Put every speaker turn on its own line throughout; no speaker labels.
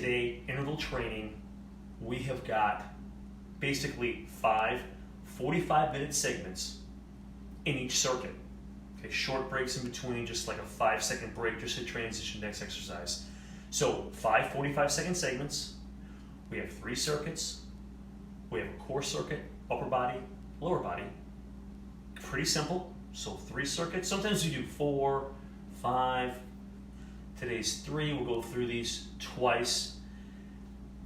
today, interval training, we have got basically 5 45-minute segments in each circuit. Okay, short breaks in between, just like a 5-second break just to transition to next exercise. So 5 45-second segments. We have 3 circuits. We have a core circuit, upper body, lower body. Pretty simple. So 3 circuits. Sometimes we do 4, 5. Today's 3. We'll go through these twice.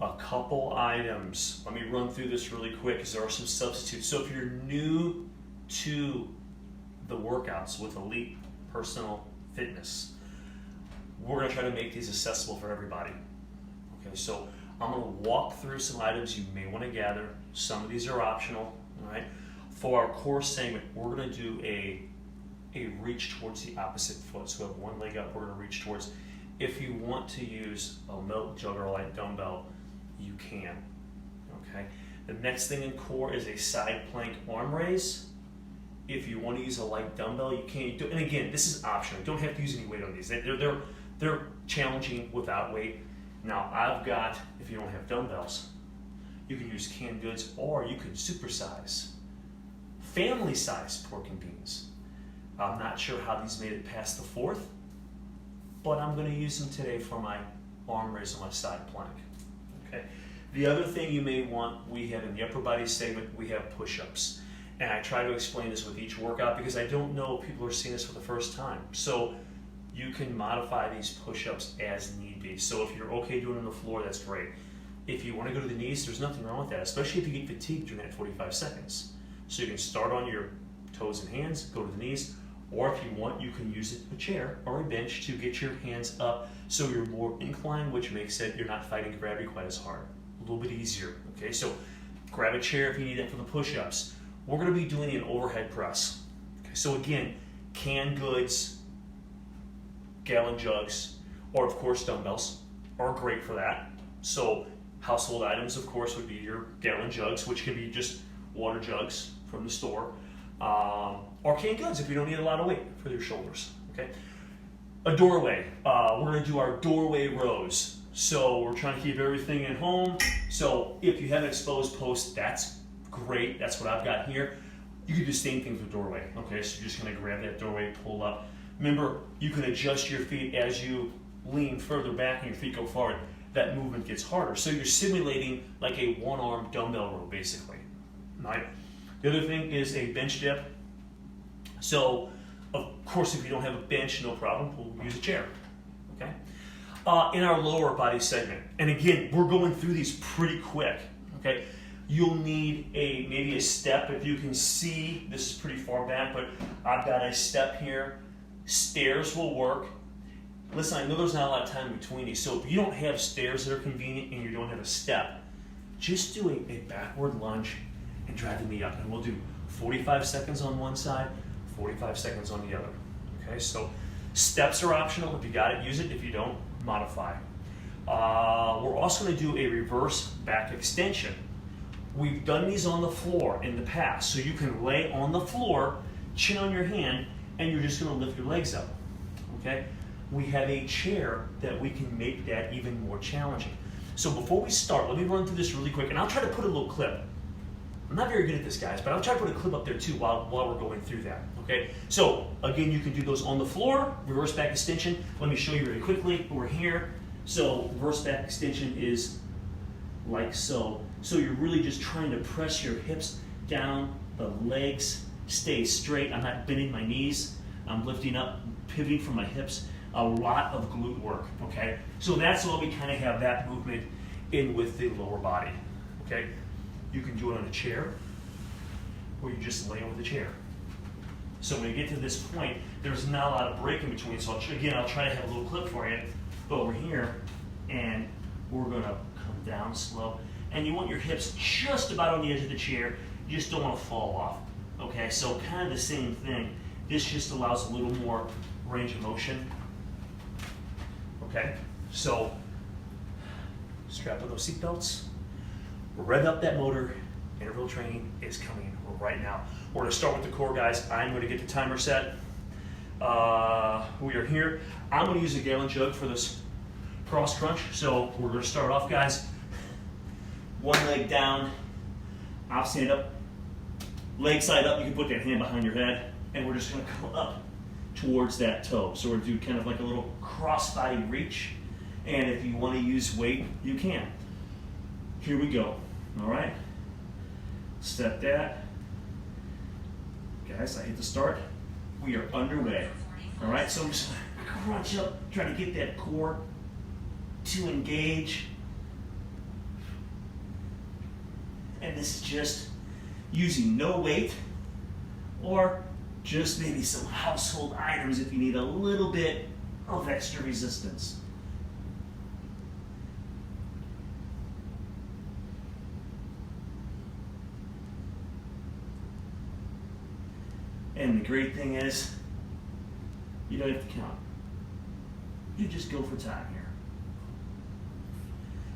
A couple items. Let me run through this really quick because there are some substitutes. So if you're new to the workouts with Elite Personal Fitness, we're going to try to make these accessible for everybody. Okay, so I'm going to walk through some items you may want to gather. Some of these are optional. All right. For our core segment, we're going to do a reach towards the opposite foot. So we have one leg up, we're going to reach towards. If you want to use a milk jug or a light dumbbell, you can. Okay. The next thing in core is a side plank arm raise. If you want to use a light dumbbell, you can. And again, this is optional. You don't have to use any weight on these. They're challenging without weight. Now I've got, if you don't have dumbbells, you can use canned goods or you can supersize. Family size pork and beans. I'm not sure how these made it past the 4th, but I'm going to use them today for my arm raise on my side plank. Okay. The other thing you may want, we have in the upper body segment, we have push-ups. And I try to explain this with each workout because I don't know if people are seeing this for the first time. So you can modify these push-ups as need be. So if you're okay doing it on the floor, that's great. If you want to go to the knees, there's nothing wrong with that, especially if you get fatigued during that 45 seconds. So you can start on your toes and hands, go to the knees, or if you want, you can use a chair or a bench to get your hands up so you're more inclined, which makes it you're not fighting gravity quite as hard. A little bit easier. Okay, so grab a chair if you need it for the push-ups. We're going to be doing an overhead press. Okay, so again, canned goods, gallon jugs, or of course dumbbells are great for that. So household items, of course, would be your gallon jugs, which can be just water jugs from the store, or canned goods if you don't need a lot of weight for your shoulders. Okay, a doorway. We're going to do our doorway rows. So we're trying to keep everything at home. So if you have an exposed post, that's great. That's what I've got here. You can do the same thing with the doorway. Okay, so you're just going to grab that doorway, pull up. Remember, you can adjust your feet as you lean further back and your feet go forward. That movement gets harder. So you're simulating like a one-arm dumbbell row, basically. Right? The other thing is a bench dip. So, of course, if you don't have a bench, no problem. We'll use a chair. Okay. In our lower body segment, and again, we're going through these pretty quick. Okay. You'll need maybe a step. If you can see, this is pretty far back, but I've got a step here. Stairs will work. Listen, I know there's not a lot of time between these, so if you don't have stairs that are convenient and you don't have a step, just do a backward lunge and drive the knee up. And we'll do 45 seconds on one side, 45 seconds on the other. Okay, so steps are optional. If you got it, use it. If you don't, modify. We're also going to do a reverse back extension. We've done these on the floor in the past, so you can lay on the floor, chin on your hand, and you're just going to lift your legs up. Okay? We have a chair that we can make that even more challenging. So before we start, let me run through this really quick, and I'll try to put a little clip. I'm not very good at this, guys, but I'll try to put a clip up there too while we're going through that. Okay? So again, you can do those on the floor, reverse back extension. Let me show you very quickly. We're here. So reverse back extension is like so. So you're really just trying to press your hips down, the legs stay straight. I'm not bending my knees. I'm lifting up, pivoting from my hips. A lot of glute work, okay? So that's why we kind of have that movement in with the lower body, okay? You can do it on a chair, or you just lay over the chair. So when you get to this point, there's not a lot of break in between. So I'll try to have a little clip for you over here, and we're gonna come down slow. And you want your hips just about on the edge of the chair. You just don't want to fall off, okay? So kind of the same thing. This just allows a little more range of motion. Okay, so strap on those seatbelts, rev up that motor. Interval training is coming right now. We're going to start with the core, guys. I'm going to get the timer set. We are here. I'm going to use a gallon jug for this cross crunch. So we're gonna start off, guys, one leg down, opposite hand up, leg side up. You can put that hand behind your head, and we're just gonna come up towards that toe. So we're gonna do kind of like a little cross body reach. And if you wanna use weight, you can. Here we go, all right? Step that. Guys, I hit the start. We are underway. All right, so I'm just gonna crunch up, try to get that core to engage. And this is just using no weight or just maybe some household items if you need a little bit of extra resistance. And the great thing is, you don't have to count. You just go for time here.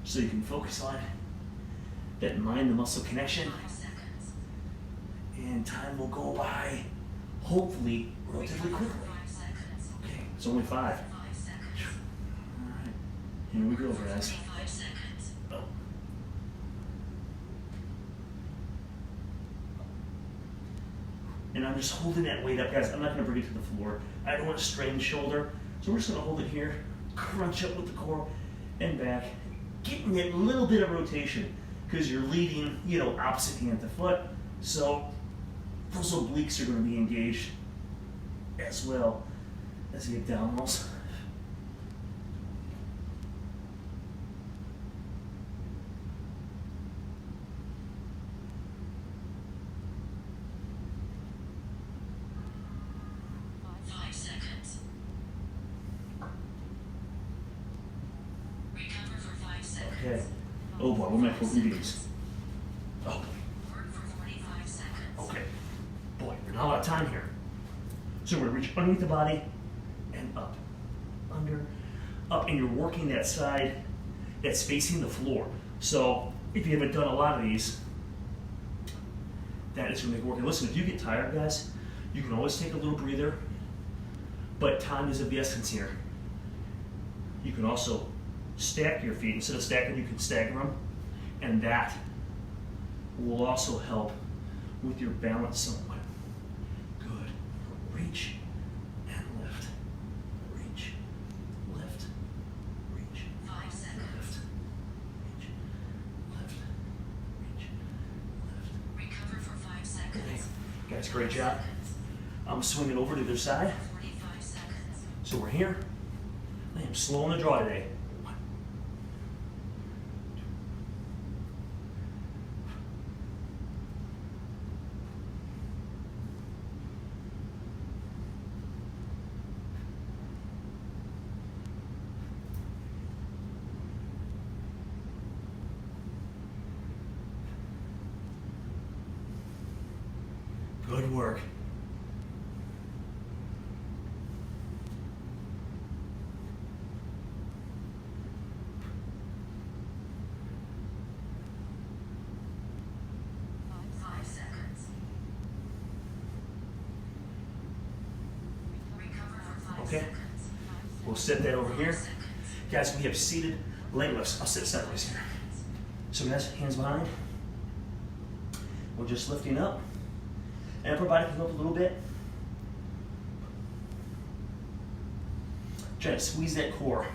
So you can focus on that mind to muscle connection. And time will go by, hopefully, relatively quickly. Okay, it's only 5. All right, here we go, guys. Oh. And I'm just holding that weight up, guys. I'm not gonna bring it to the floor. I don't want to strain the shoulder. So we're just gonna hold it here, crunch up with the core and back, getting that little bit of rotation because you're leading, opposite hand to foot. So those obliques are gonna be engaged as well as the abdominals. Okay. Oh boy, what am I supposed to do these? Oh. Okay. Boy, we're not out of time here. So we're gonna reach underneath the body and up. Under, up, and you're working that side that's facing the floor. So if you haven't done a lot of these, that is gonna make it work. And listen, if you get tired, guys, you can always take a little breather, but time is of the essence here. You can also stack your feet. Instead of stacking, you can stagger them, and that will also help with your balance somewhat. Good. Reach and lift. Reach, lift, reach.
5 seconds.
Lift, reach, lift, reach, lift.
Recover for 5 seconds.
Okay. Guys, great job. I'm swinging over to the other side.
45 seconds.
So we're here. I am slowing the draw today. Good work.
Five seconds. Recover for 5
Okay.
seconds.
We'll set that over here.
5 seconds.
Guys, we have seated leg lifts. I'll sit sideways here. So guys, hands behind. We're just lifting up. And upper body can go up a little bit. Try to squeeze that core.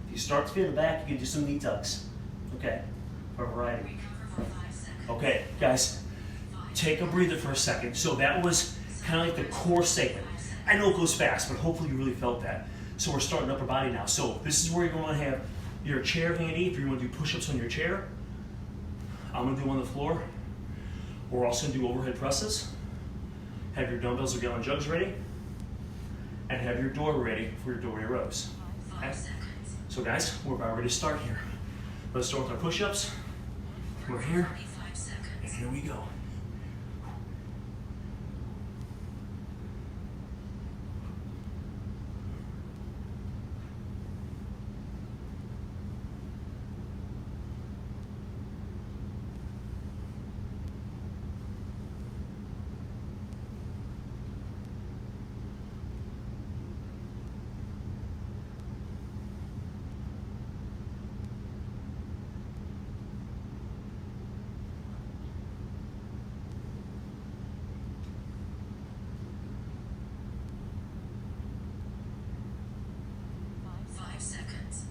If you start to feel the back, you can do some knee tucks. Okay, for a variety.
Recover for 5 seconds.
Okay, guys, take a breather for a second. So that was kind of like the core segment. I know it goes fast, but hopefully you really felt that. So we're starting upper body now. So this is where you're going to have your chair handy if you want to do push-ups on your chair. I'm going to do on the floor. We're also going to do overhead presses. Have your dumbbells or gallon jugs ready. And have your door ready for your doorway rows.
5 seconds.
So guys, we're about ready to start here. Let's start with our push-ups. We're here,
45
and
seconds.
here we go.
Five seconds.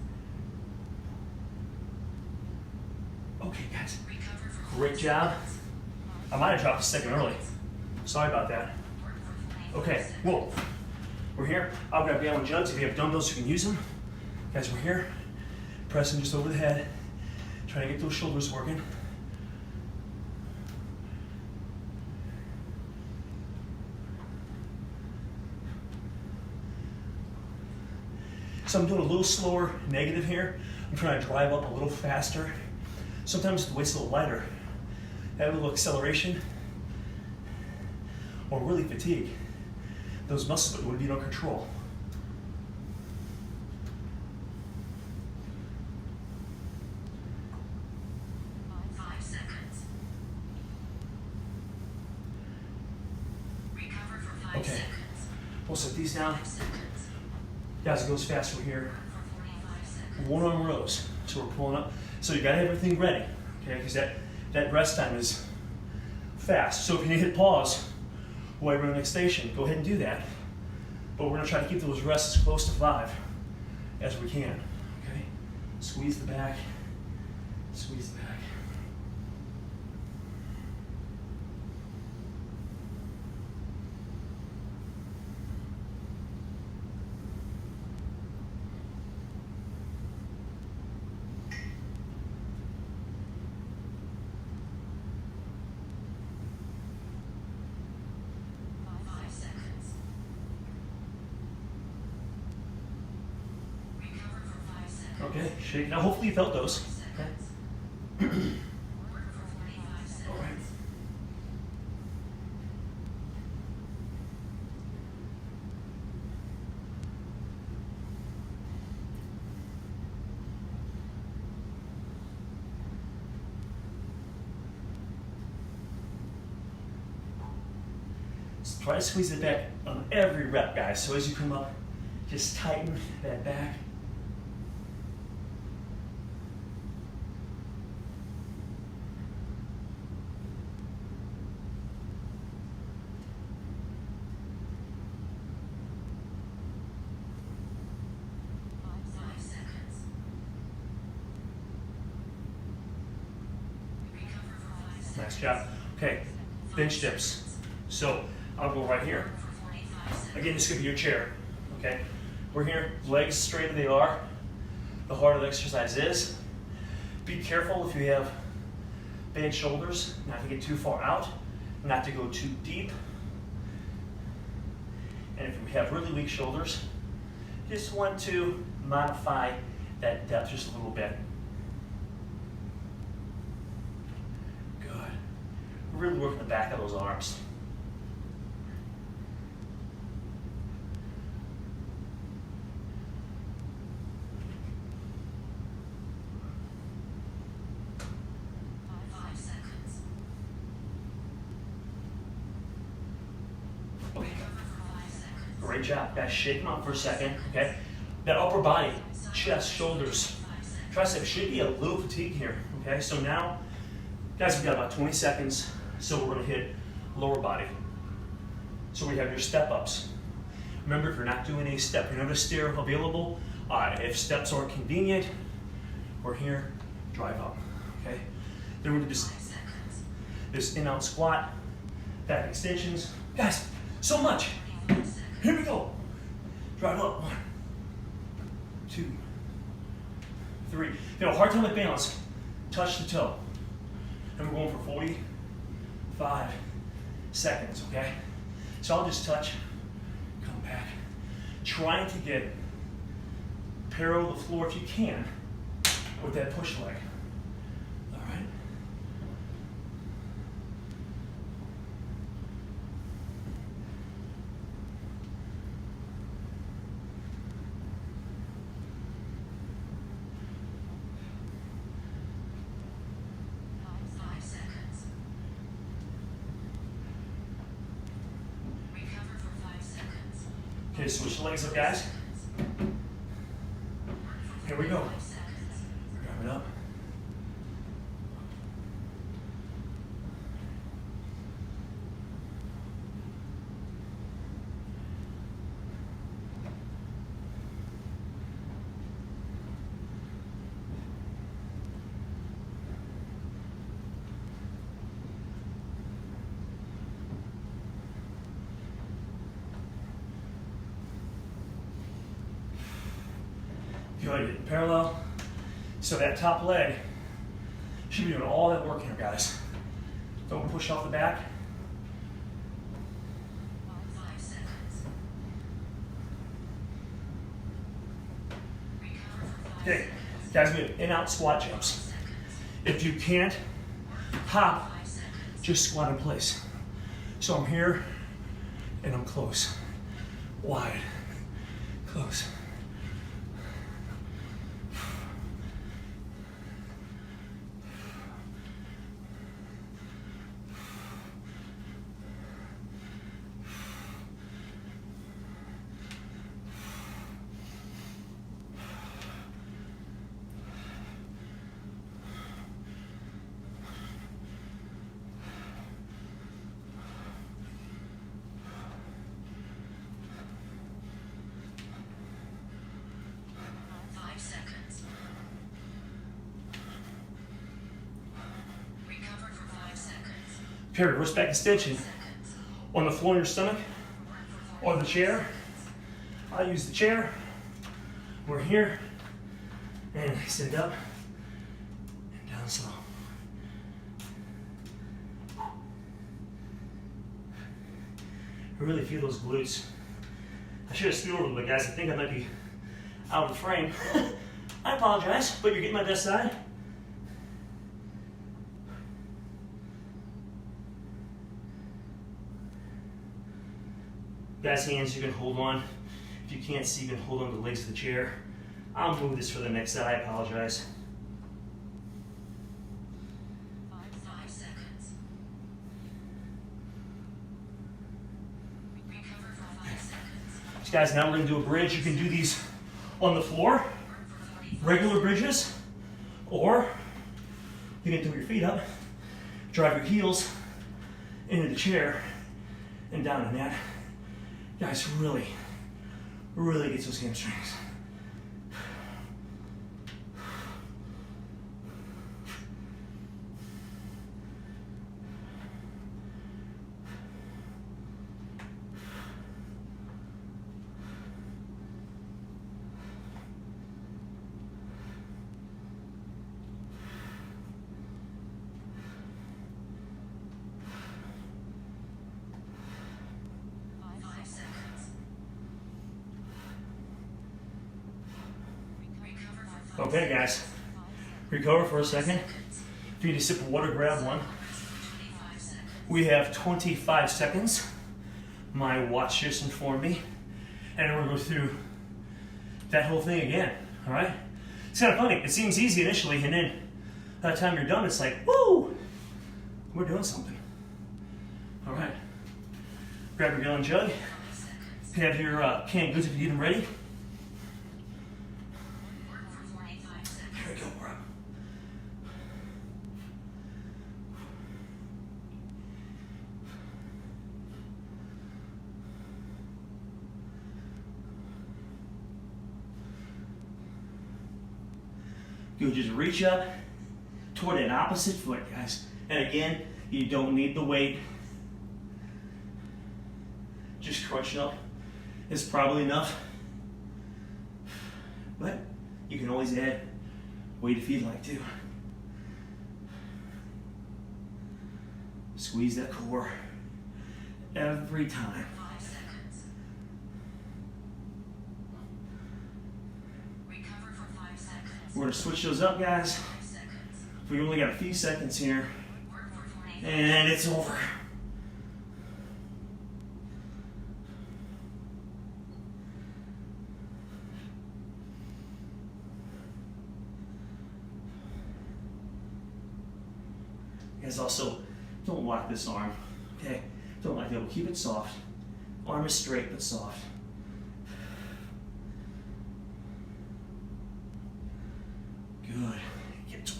Okay, guys.
Recover for
Great
5
job.
seconds.
I might have dropped a second early. Sorry about that.
Work for 45
Okay,
seconds.
whoa. We're here. I'll grab gallon jugs. If you have dumbbells, you can use them. Guys, we're here. Pressing just over the head. Trying to get those shoulders working. So I'm doing a little slower negative here. I'm trying to drive up a little faster. Sometimes the weight's a little lighter. Add a little acceleration or really fatigue. Those muscles would be under control.
Five seconds. Recover for 5
Okay.
seconds.
We'll set these down.
5 seconds.
Guys, it goes fast from here.
For 45 seconds.
One arm rows. So we're pulling up. So you gotta have everything ready, okay? Because that rest time is fast. So if you need to hit pause while you're in the next station, go ahead and do that. But we're gonna try to keep those rests as close to 5 as we can, okay? Squeeze the back, squeeze the back.
Five seconds. Recover for 5 seconds.
Okay, shake. Now hopefully you felt those.
5
Okay.
seconds. Work for 45
All right.
seconds.
So try to squeeze it back on every rep, guys. So as you come up, just tighten that back.
Five seconds. Recover for 5 seconds.
Nice job. Okay, bench dips. So I'll go right here.
Work for 45 seconds.
Again, this could be your chair. Okay, we're here. Legs straight as they are. The harder the exercise is. Be careful if you have bad shoulders, not to get too far out, not to go too deep. And if you have really weak shoulders, just want to modify that depth just a little bit. Good. Really working the back of those arms.
Five seconds.
Okay.
Recover for 5 seconds.
Great job. Guys, shake them out for a second, okay? That upper body, chest, shoulders,
5 seconds.
tricep should be a little fatigued here, okay? So now, guys, we've got about 20 seconds, so we're gonna hit lower body. So we have your step ups. Remember, if you're not doing a step, you have a stair available. If steps aren't convenient, we're here, drive up, okay? Then we're gonna do
5 seconds.
this in-out squat, back extensions. Guys, so much.
45 seconds.
Here we go. Drive up. 1, 2, 3. If you have a hard time with balance, touch the toe. And we're going for 45 seconds, okay? So I'll just touch, come back. Trying to get parallel to the floor if you can with that push leg. Okay, switch the legs up, guys. Here we go. Grab it up. Good, parallel. So that top leg should be doing all that work here, guys. Don't push off the back.
5 seconds. Recover for 5
Okay,
seconds.
guys, we have in-out squat jumps.
5 seconds.
If you can't hop,
5 seconds.
just squat in place. So I'm here and I'm close. Wide, close. Okay, reverse back extension. On the floor in your stomach or the chair. I'll use the chair. We're here. And extend up and down slow. I really feel those glutes. I should have screwed over a little bit, guys. I think I might be out of the frame. I apologize, but you're getting my best side. Guys, hands you can hold on. If you can't see, you can hold on to the legs of the chair. I'll move this for the next side. I apologize.
5 seconds. Recover for 5 seconds.
So guys, now we're going to do a bridge. You can do these on the floor, regular bridges, or you can throw your feet up, drive your heels into the chair, and down in that. Guys, really gets those hamstrings. Okay, guys, recover for a second. If you need a sip of water, grab one. We have 25 seconds. My watch just informed me. And we're gonna go through that whole thing again, all right? It's kind of funny. It seems easy initially, and then by the time you're done, it's like, woo, we're doing something. All right, grab your gallon jug. Have your canned goods if you need them ready. Here we go, bro. You'll just reach up toward an opposite foot, guys. And again, you don't need the weight. Just crunching up is probably enough. But you can always add weight if you'd like to. Squeeze that core every time.
5 seconds. Recover for 5 seconds.
We're gonna switch those up, guys.
5 seconds.
We only got a few seconds here,
Work for 45.
and it's over. Guys, also, don't lock this arm, okay? Don't lock it, keep it soft. Arm is straight but soft.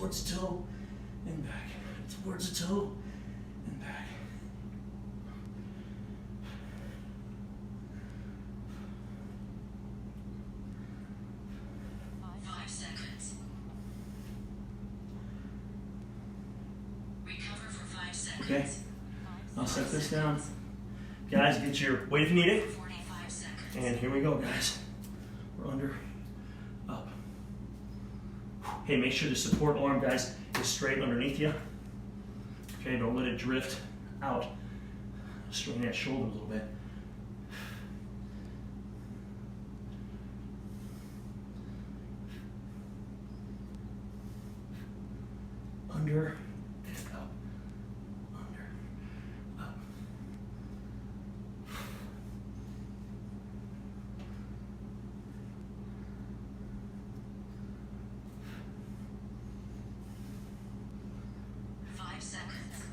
towards the toe and back. Towards the toe and back.
5 seconds. Recover for 5 seconds.
Okay, I'll set this down. Guys, get your weight if you need it.
45 seconds.
And here we go, guys. We're under, up. Hey, make sure the support arm, guys, is straight underneath you. Okay, don't let it drift out. Straighten that shoulder a little bit. Under and up. Under, up.
Seconds.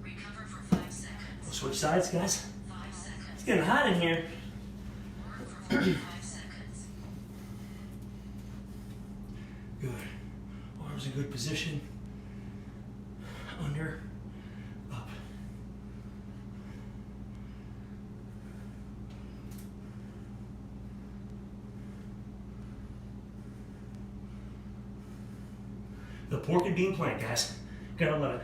Recover for 5 seconds.
We'll switch sides, guys.
5 seconds.
It's getting hot in here.
Work for 45 seconds.
Good. Arms in good position. Under, up. The pork and bean plank, guys. Gotta love it.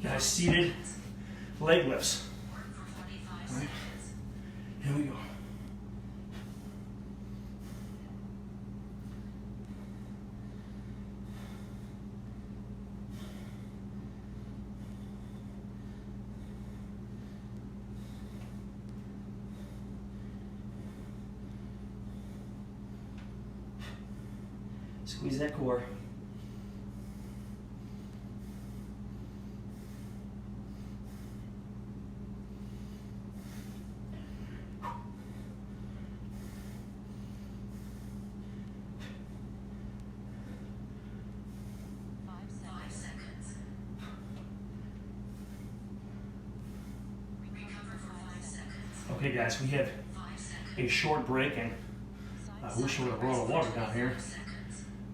Guys, seated leg lifts.
Work for 45
All right.
seconds.
Here we go. Squeeze that core. Okay, guys, we have a short break, and I wish we would have brought a water down here.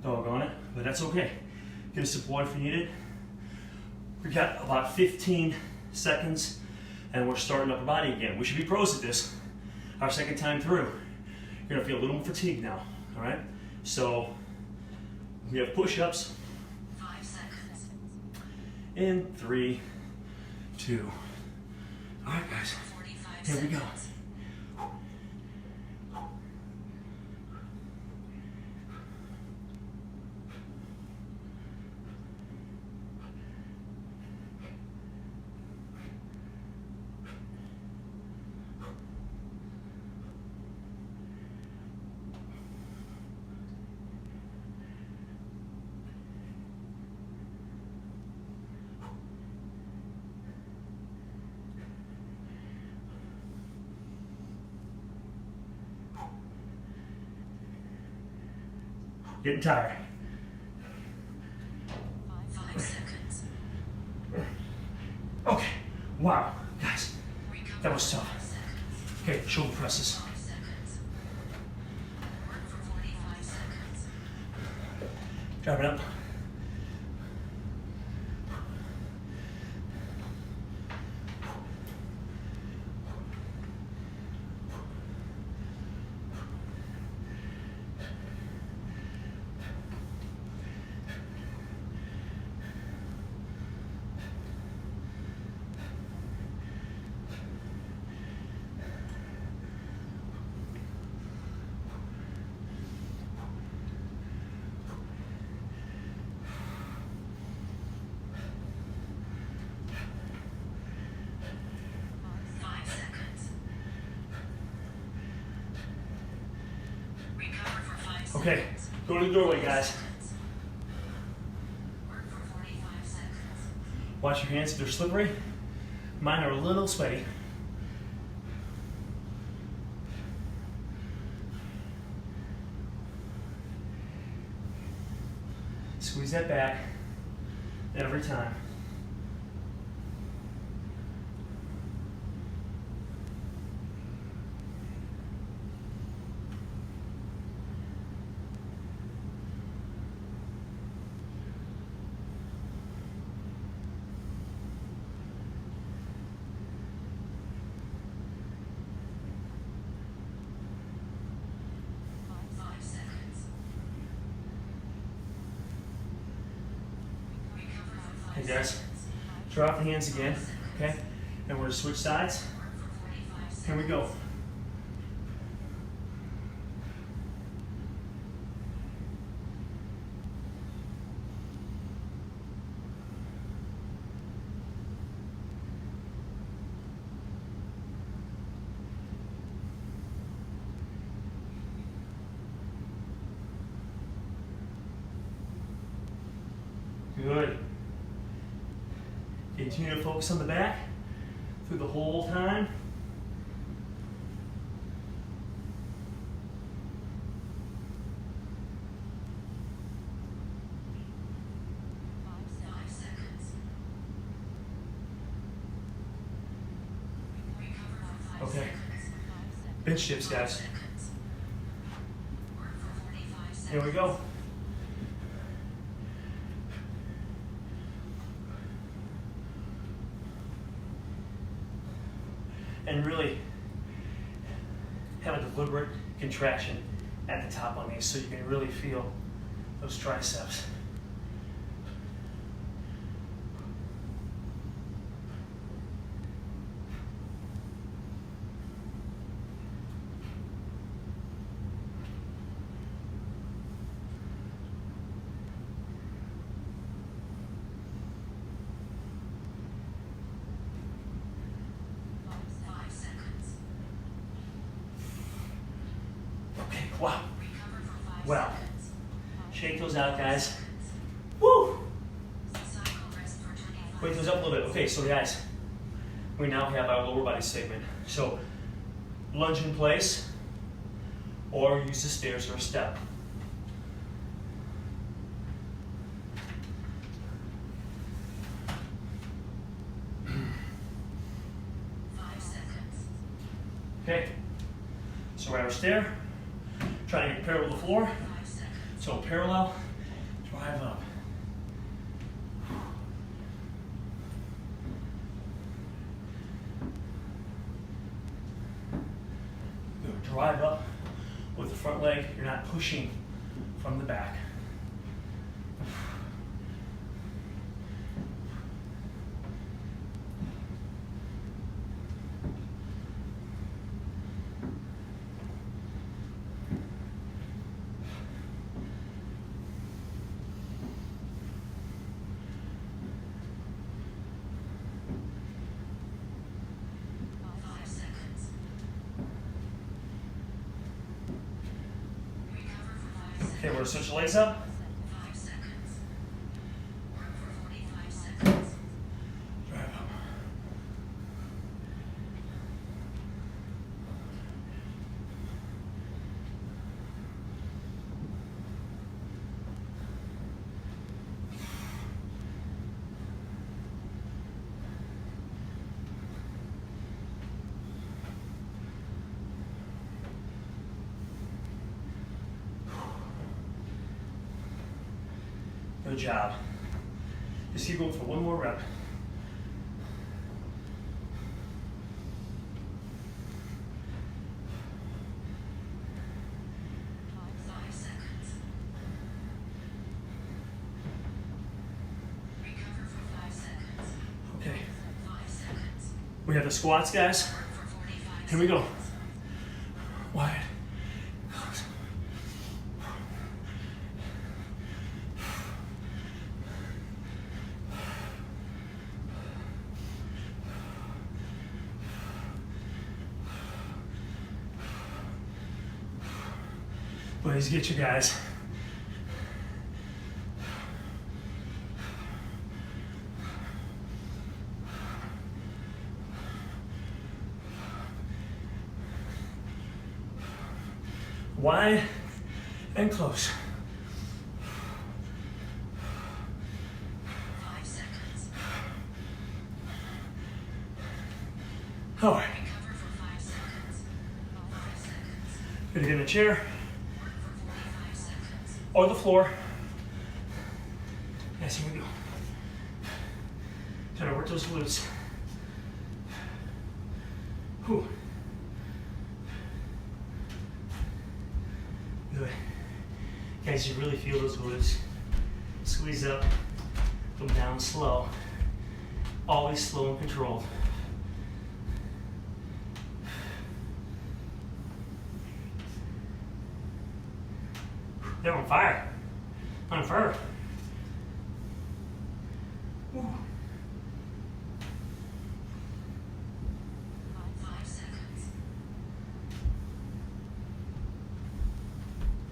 Doggone it, but that's okay. Get us support if you need it. We got about 15 seconds, and we're starting upper body again. We should be pros at this. Our second time through. You're gonna feel a little more fatigued now, all right? So, we have push-ups.
5 seconds.
In 3, 2. All right, guys.
45
Here we go.
seconds.
Getting tired.
5 seconds.
Okay. Wow, guys,
Recover
that was
for
tough.
5 seconds.
Okay, shoulder presses.
5 seconds. Work for 45 seconds.
Drop it up. Okay, go to the doorway, guys.
Work for 45 seconds.
Watch your hands if they're slippery. Mine are a little sweaty. Squeeze that back every time. Okay guys, drop the hands again, okay? And we're gonna switch sides. Here we go. Good. Continue to focus on the back through the whole time. Okay. Bench dips, guys. Here we go. And really have a deliberate contraction at the top on these so you can really feel those triceps. Wow. Wow. Shake those out, guys. Woo! Wake those up a little bit. Okay, so guys, we now have our lower body segment. So lunge in place or use the stairs or a step. Okay, so we're at our stair. Try to get parallel to the floor. So parallel, drive up. Good. Drive up with the front leg. You're not pushing from the back. Okay, we're going to switch the legs up.
5 seconds. Work for 45 seconds.
Drive up. Good job. Just keep going for one more rep.
Five seconds. Recover for 5 seconds.
Okay,
5 seconds.
we have the squats, guys.
Work for 45
Here we go.
seconds.
Wide. Please get you guys. Wide and close.
5 seconds.
All right.
Recover for 5 seconds. 5 seconds.
Gonna get in a chair
Work for 45 seconds.
or the floor. Yes, here we go. Try to work those glutes. Whew. Good. Guys, you really feel those glutes. Squeeze up, come down slow. Always slow and controlled. They're on fire. On fire. Woo.
5 seconds.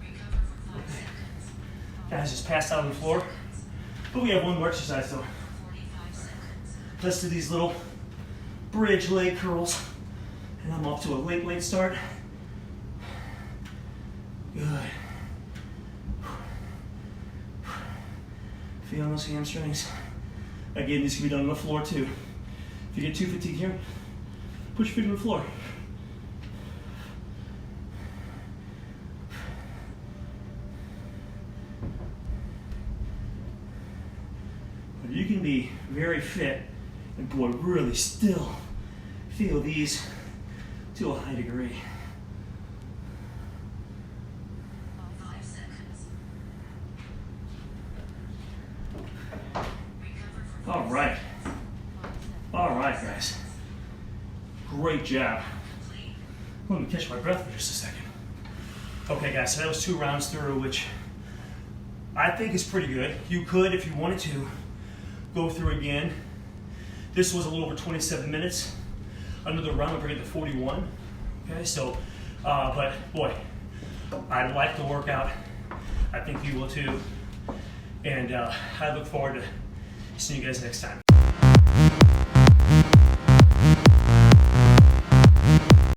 Recover for 5 seconds.
Guys just passed out on the floor. But we have one more exercise though.
45 seconds.
Let's do these little bridge leg curls. And I'm off to a late start. Good. Feeling those hamstrings. Again, this can be done on the floor too. If you get too fatigued here, put your feet on the floor. But you can be very fit and boy, really still feel these to a high degree.
5 seconds. Recover for 5
All right.
seconds.
All right, guys. Great job.
Complete.
Let me catch my breath for just a second. Okay, guys, so that was 2 rounds through, which I think is pretty good. You could, if you wanted to, go through again. This was a little over 27 minutes. Another round will bring it to 41. Okay, so, but boy, I like the workout. I think you will too. And I look forward to seeing you guys next time.